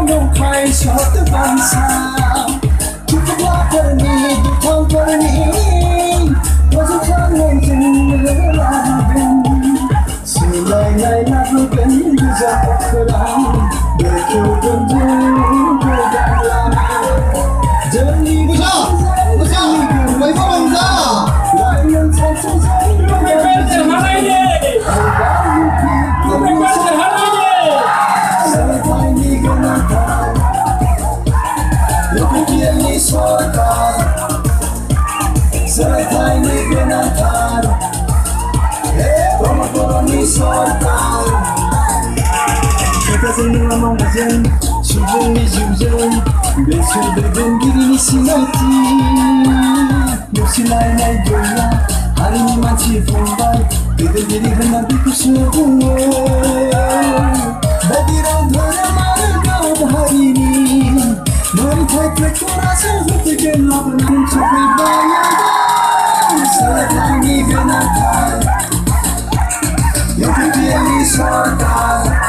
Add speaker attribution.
Speaker 1: don't cry, shut the bansa. Keep the block for me, the tongue for me. Was a fun one thing that I've been. See, I never been desired for them. They killed them, you could be a